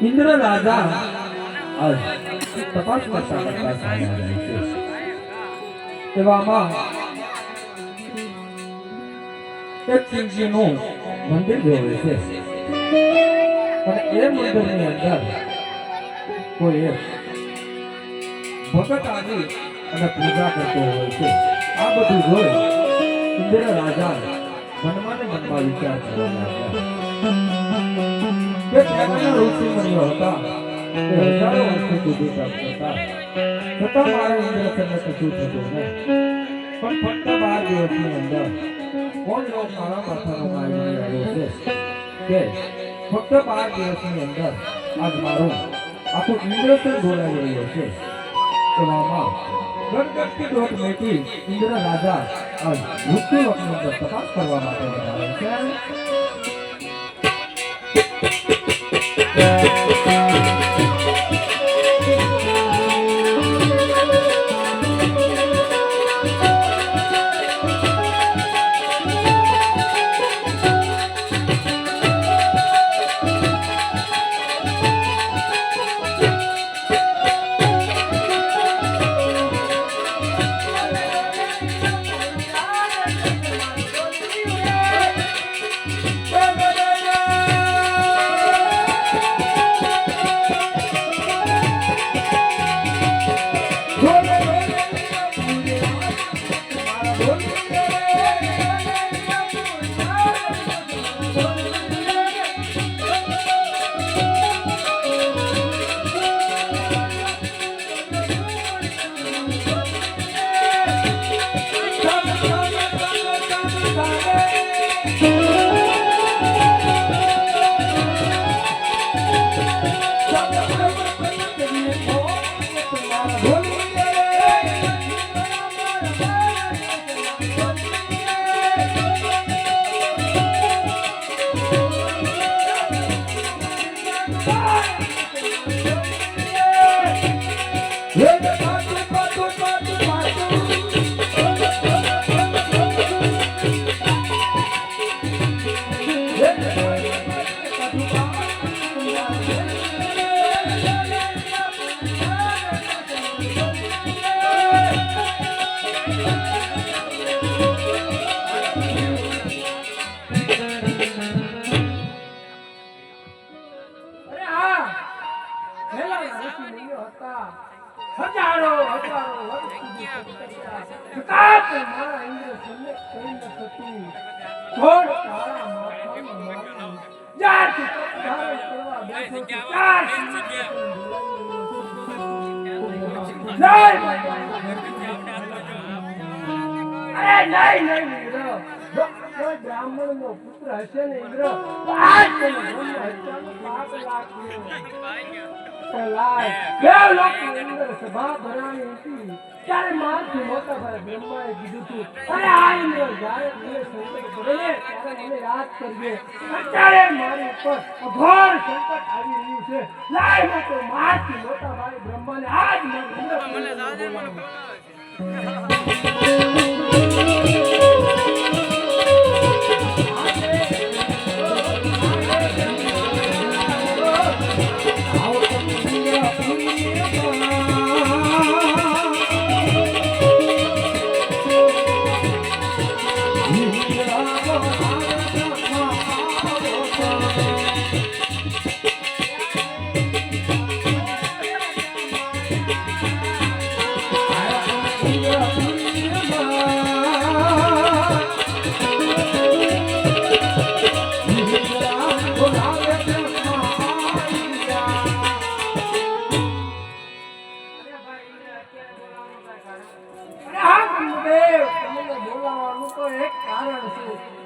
इंद्र राजा आज तपास करता करता साમે આવે છે તેવામાં એક શિવજીનું મંદિર જોવે છે અને એ મંદિરની અંદર કોઈ એક ભગત આવી અને પૂજા કરતો હોય છે આ બધું જોઈ इंद्र राजा મનમાં ને મનમાં વિચાર કરવા લાગ્યા કે પહેલાના ઋષિ મુનિઓ હતા તે હજારો વર્ષો સુધી તપ કરતા છતાં મારે ઇન્દ્રસનને કશું થતું નહીં પણ ફક્ત 12 દિવસની અંદર કોણ લોક મારા માથાનો મારી આવ્યો છે કે ફક્ત 12 દિવસની અંદર આજ મારું આખું ઇન્દ્રસન બોલાવી રહ્યો છે એવામાં ગણગણતી દોટ મેટી ઇન્દ્ર રાજા આજ મૃત્યુ લોકની અંદર તપાસ કરવા માટે બનાવે છે મારા ઇન્દ્ર સમને કઈ ન થતું ઘોડ તારા માથાનો માથું જ્યારથી ધારણ કરવા બેઠો છું ત્યારથી નહીં ઇન્દ્ર કોઈ બ્રાહ્મણ નો પુત્ર હશે ને ઇન્દ્ર આજ તને હત્યાનો પાપ લાગ્યો દેવલોકની અંદર સભા ભરાણી હતી ત્યારે મારથી મોટા ભાઈ બ્રહ્માએ કીધું હતું અરે આ ઇન્દ્ર જ્યારે મને સંકટ પડે ને ત્યારે મને યાદ કરજે અત્યારે મારી ઉપર અઘોર સંકટ આવી રહ્યું છે લાય મોટો મારથી મોટા ભાઈ બ્રહ્માને આજ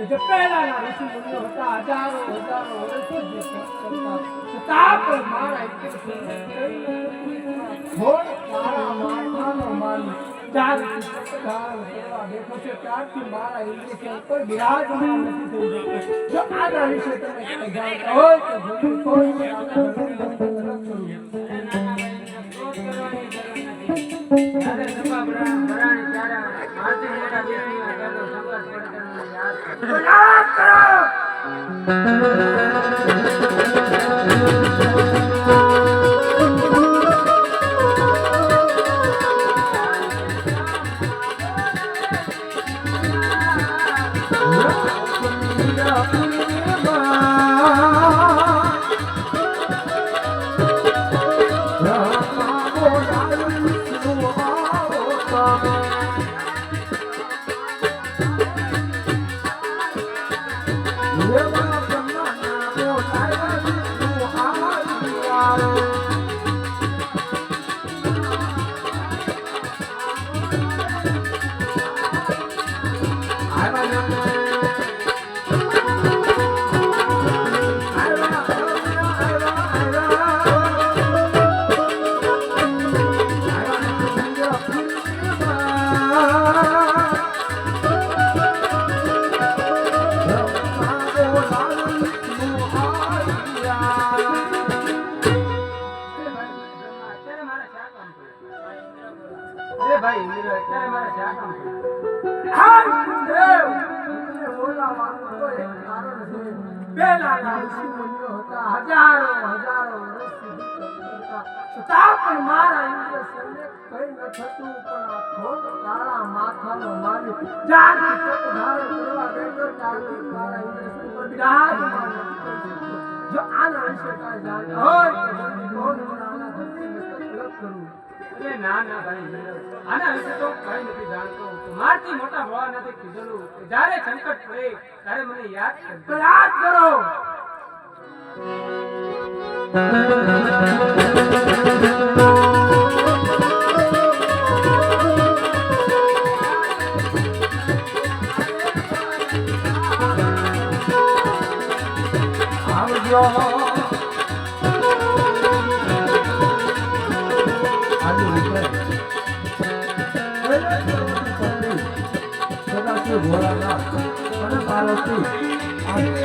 જે પહેલાના ઋષિ મુનિઓ હતા હજારો વર્ષો જે કરતા છતાં પણ મારા ઘોડ તારા માથાનો માની ચારથી ધારણ કરવા બેઠો છે ત્યારથી મારા ઇન્દ્ર કે ઉપર બિરાજમાન નથી થઈ શકતો જો આના વિશે તમે કંઈ જાણતા હોય તો જરૂર કોઈ યાદ કરો ભાઈ ઇન્દ્ર અત્યારે મારે શા કામ હાય દેવ મને બોલાવવાનું તો એક કારણ છે પહેલાના ઋષિ મુનિઓ હતા હજારો વર્ષથી છતાં પણ મારા ઇન્દ્ર સમને કઈ ન થતું પણ આ ખોટ તારા માથાનો મારી જાતિ તક ધારણ કરવા બેઠો ત્યારથી મારા ઇન્દ્ર સમને બિરાજમાન જો આના વિશે કાંઈ જાણતા હોય તો જલ્દી કોણ આના ધરતી મસ્તક અલગ કરું અરે ના ભાઈ આના વિશે તો કઈ નથી જાણતો મારથી મોટા ભવા નથી કીધેલું જ્યારે સંકટ પડે ત્યારે મને યાદ કરો આવજો ભોળાનાથ અને પાર્વતી આવજો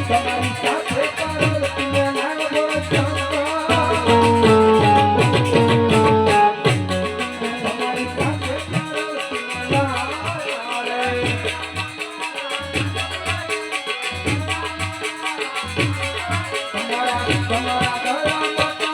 તમારી સાથે પાર્વતીને લાવો શંકર તમારી સાથે પાર્વતીને લાવો રે તમારા ગળામાં તાળાના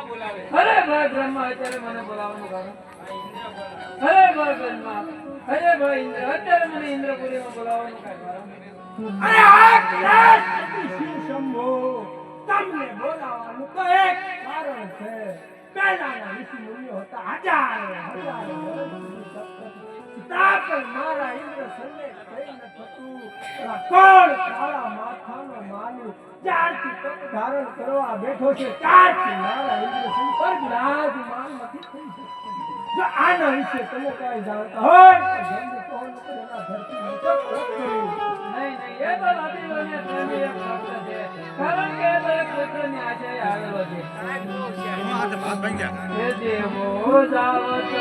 બોલો અરે ભાઈ બ્રહ્મા અત્યારે મને બોલાવવાનું કારણ અરે ભાઈ બ્રહ્મા અરે ભાઈ ઇન્દ્ર અત્યારે મને ઇન્દ્રપુરીમાં બોલાવવાનું કારણ અરે આ શિવ શંભો તમને બોલાવવાનું તો એક કારણ છે પહેલાના ઋષિ મુનિઓ હતા હજારો તાપર મારા ઇન્દ્ર સન્ને કઈ ન થતું કોણ કાળા માથાનો માલિક ચારથી તપ ધારણ કરવા બેઠો છે ચારથી મારા ઇન્દ્ર સંપર્ક રાજમાન નથી થઈ શકતો જો આના વિશે તમે કઈ જાણતા હોય તો જલ્દી કહો નકર એના ધરતી નીચે નહીં એ તો લાદીઓને પ્રેમી એક શબ્દ છે કારણ કે એ તો એક પુત્રની આશય આવેલો છે એ દેવો જાવતો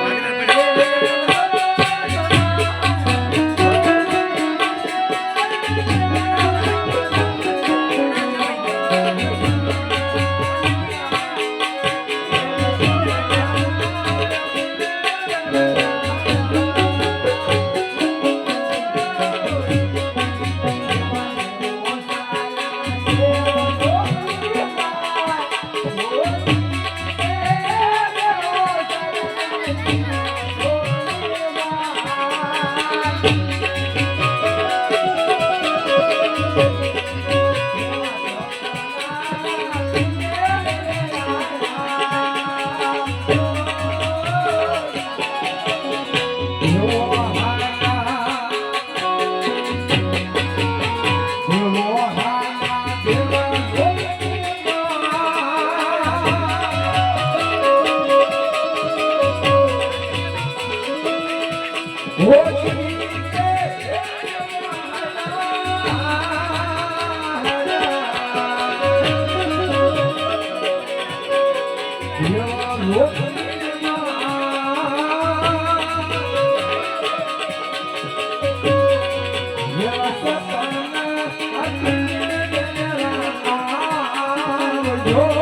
Oh